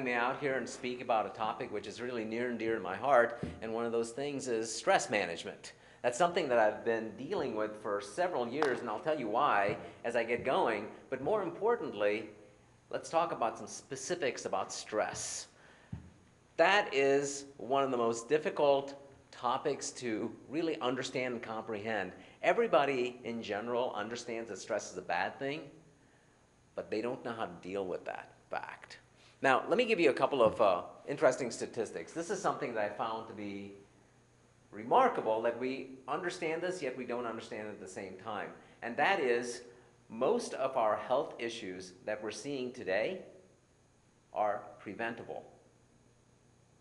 me out here and speak about a topic which is really near and dear to my heart, and one of those things is stress management. That's something that I've been dealing with for several years, and I'll tell you why as I get going. But more importantly, let's talk about some specifics about stress. That is one of the most difficult topics to really understand and comprehend. Everybody in general understands that stress is a bad thing, but they don't know how to deal with that fact. Now, let me give you a couple of interesting statistics. This is something that I found to be remarkable, that we understand this, yet we don't understand it at the same time. And that is, most of our health issues that we're seeing today are preventable.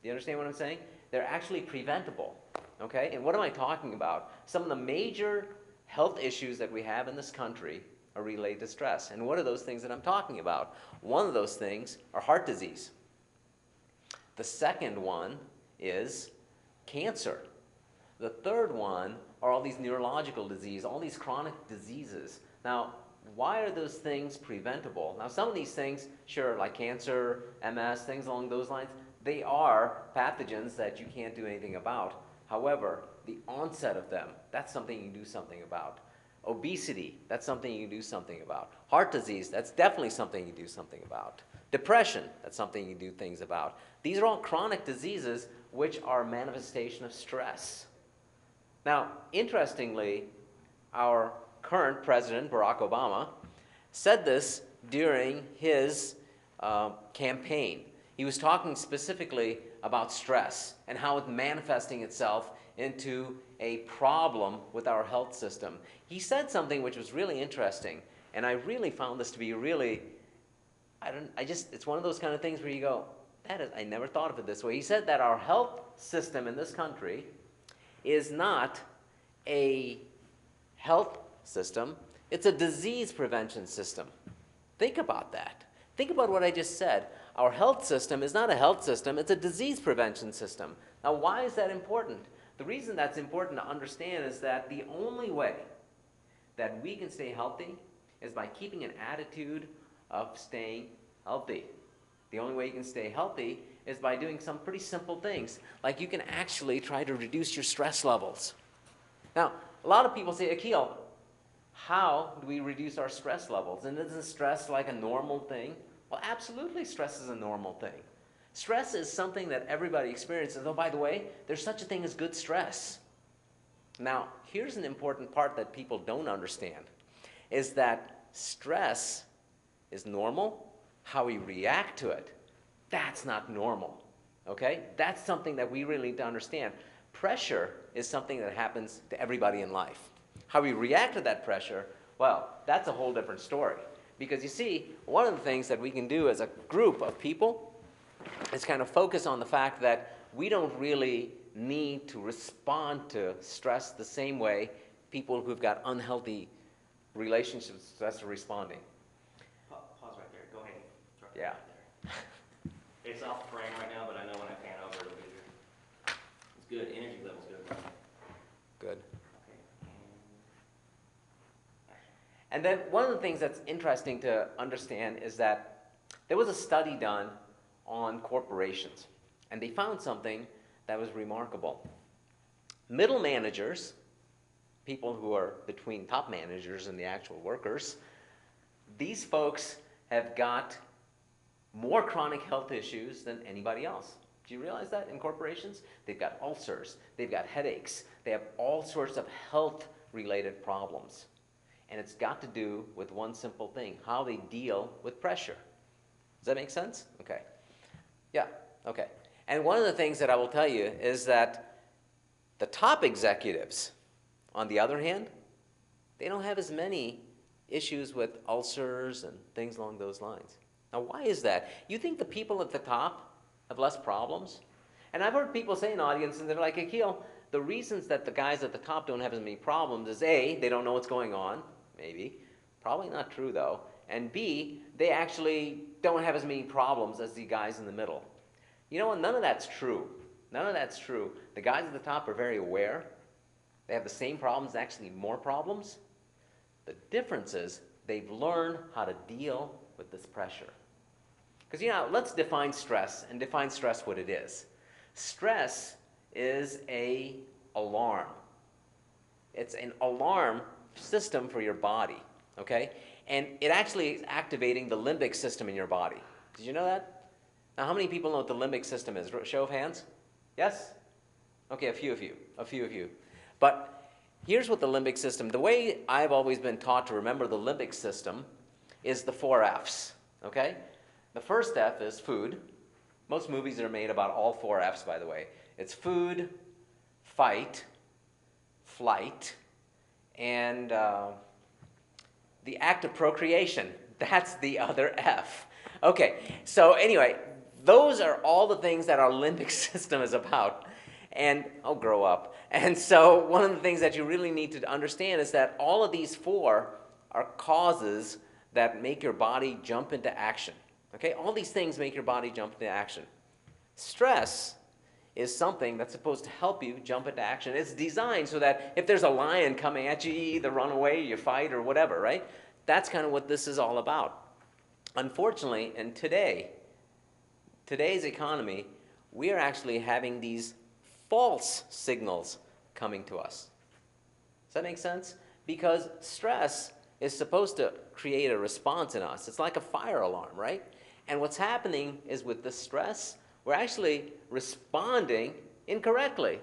Do you understand what I'm saying? They're actually preventable, okay? And what am I talking about? Some of the major health issues that we have in this country are related to stress. And what are those things that I'm talking about? One of those things are heart disease. The second one is cancer. The third one are all these neurological diseases, all these chronic diseases. Now, why are those things preventable? Now, some of these things, sure, like cancer, MS, things along those lines, they are pathogens that you can't do anything about. However, the onset of them, that's something you can do something about. Obesity, that's something you can do something about. Heart disease, that's definitely something you can do something about. Depression, that's something you can do things about. These are all chronic diseases which are a manifestation of stress. Now, interestingly, our current president, Barack Obama, said this during his campaign. He was talking specifically about stress and how it's manifesting itself into a problem with our health system. He said something which was really interesting, and I really found this to be really, it's one of those kind of things where you go, I never thought of it this way. He said that our health system in this country is not a health system, it's a disease prevention system. Think about that. Think about what I just said. Our health system is not a health system, it's a disease prevention system. Now, why is that important? The reason that's important to understand is that the only way that we can stay healthy is by keeping an attitude of staying healthy. The only way you can stay healthy is by doing some pretty simple things, like you can actually try to reduce your stress levels. Now, a lot of people say, Akhil, how do we reduce our stress levels? And isn't stress like a normal thing? Well, absolutely, stress is a normal thing. Stress is something that everybody experiences. Oh, by the way, there's such a thing as good stress. Now, here's an important part that people don't understand, is that stress is normal. How we react to it, that's not normal, okay? That's something that we really need to understand. Pressure is something that happens to everybody in life. How we react to that pressure, well, that's a whole different story. Because you see, one of the things that we can do as a group of people is kind of focus on the fact that we don't really need to respond to stress the same way people who've got unhealthy relationships with stress are responding. Pause right there. Go ahead. Yeah. Right there. It's off the frame right now, but I know when I pan over it'll be good. It's good. Energy level's good. Good. Okay. And then one of the things that's interesting to understand is that there was a study done on corporations, and they found something that was remarkable. Middle managers, people who are between top managers and the actual workers, these folks have got more chronic health issues than anybody else. Do you realize that in corporations? They've got ulcers, they've got headaches, they have all sorts of health-related problems. And it's got to do with one simple thing, how they deal with pressure. Does that make sense? Okay. Yeah, okay. And one of the things that I will tell you is that the top executives, on the other hand, they don't have as many issues with ulcers and things along those lines. Now, why is that? You think the people at the top have less problems? And I've heard people say in audience, and they're like, Akhil, the reasons that the guys at the top don't have as many problems is A, they don't know what's going on, maybe. Probably not true, though. And B, they actually don't have as many problems as the guys in the middle. You know what? None of that's true. None of that's true. The guys at the top are very aware. They have the same problems, actually more problems. The difference is they've learned how to deal with this pressure. Because, let's define stress and define stress what it is. Stress is an alarm. It's an alarm system for your body, okay? And it actually is activating the limbic system in your body. Did you know that? Now, how many people know what the limbic system is? Show of hands? Yes? Okay, a few of you. But here's what the limbic system, the way I've always been taught to remember the limbic system is the 4 F's, okay? The first F is food. Most movies are made about all 4 F's, by the way. It's food, fight, flight, and the act of procreation. That's the other F. Okay, so anyway, those are all the things that our limbic system is about. And I'll grow up. And so one of the things that you really need to understand is that all of these 4 are causes that make your body jump into action. Okay, all these things make your body jump into action. Stress is something that's supposed to help you jump into action. It's designed so that if there's a lion coming at you, you either run away, you fight, or whatever, right? That's kind of what this is all about. Unfortunately, in today's economy, we are actually having these false signals coming to us. Does that make sense? Because stress is supposed to create a response in us. It's like a fire alarm, right? And what's happening is with the stress, we're actually responding incorrectly.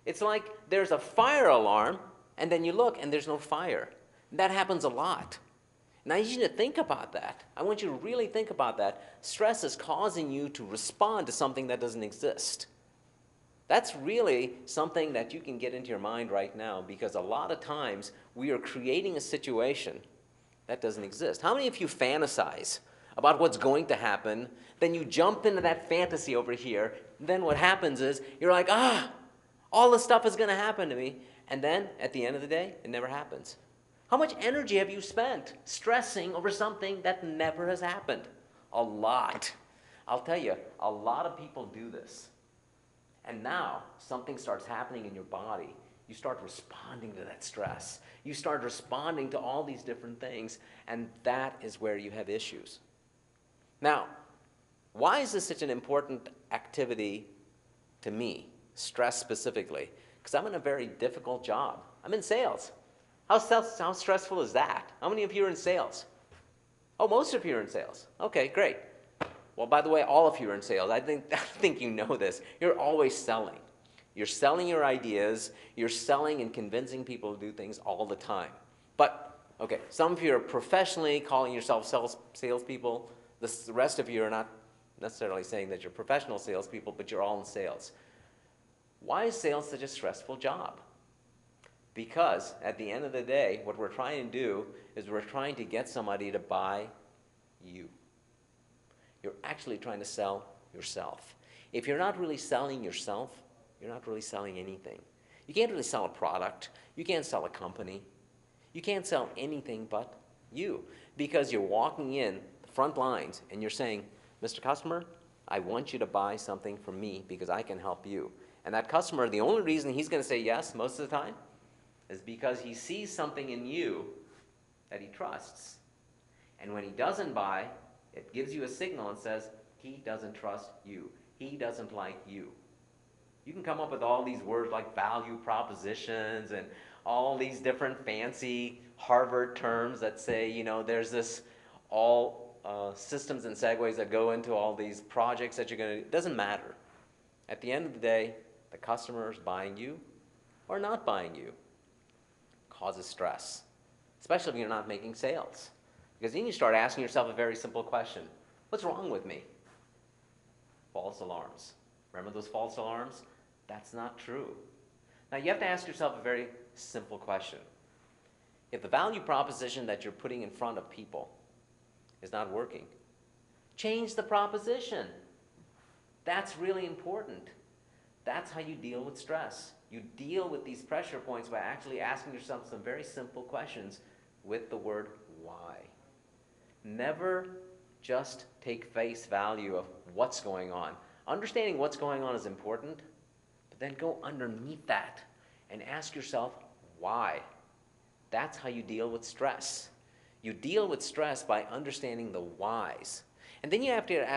It's like there's a fire alarm, and then you look, and there's no fire. That happens a lot. Now, you need to think about that. I want you to really think about that. Stress is causing you to respond to something that doesn't exist. That's really something that you can get into your mind right now, because a lot of times we are creating a situation that doesn't exist. How many of you fantasize about what's going to happen, then you jump into that fantasy over here, then what happens is you're like, all this stuff is going to happen to me, and then at the end of the day, it never happens. How much energy have you spent stressing over something that never has happened? A lot. I'll tell you, a lot of people do this. And now something starts happening in your body. You start responding to that stress. You start responding to all these different things, and that is where you have issues. Now, why is this such an important activity to me, stress specifically? Because I'm in a very difficult job. I'm in sales. How stressful is that? How many of you are in sales? Oh, most of you are in sales. Okay, great. Well, by the way, all of you are in sales. I think you know this. You're always selling. You're selling your ideas. You're selling and convincing people to do things all the time. But, okay, some of you are professionally calling yourself salespeople. The rest of you are not necessarily saying that you're professional salespeople, but you're all in sales. Why is sales such a stressful job? Because at the end of the day, what we're trying to do is we're trying to get somebody to buy you. You're actually trying to sell yourself. If you're not really selling yourself, you're not really selling anything. You can't really sell a product. You can't sell a company. You can't sell anything but you, because you're walking in the front lines and you're saying, Mr. Customer, I want you to buy something from me because I can help you. And that customer, the only reason he's going to say yes most of the time is because he sees something in you that he trusts. And when he doesn't buy, it gives you a signal and says, he doesn't trust you. He doesn't like you. You can come up with all these words like value propositions and all these different fancy Harvard terms that say, there's this all systems and segues that go into all these projects that you're going to do. It doesn't matter. At the end of the day, the customer is buying you or not buying you. Causes stress, especially if you're not making sales. Because then you start asking yourself a very simple question. What's wrong with me? False alarms. Remember those false alarms? That's not true. Now you have to ask yourself a very simple question. If the value proposition that you're putting in front of people is not working, change the proposition. That's really important. That's how you deal with stress. You deal with these pressure points by actually asking yourself some very simple questions with the word why. Never just take face value of what's going on. Understanding what's going on is important, but then go underneath that and ask yourself why. That's how you deal with stress. You deal with stress by understanding the whys. And then you have to ask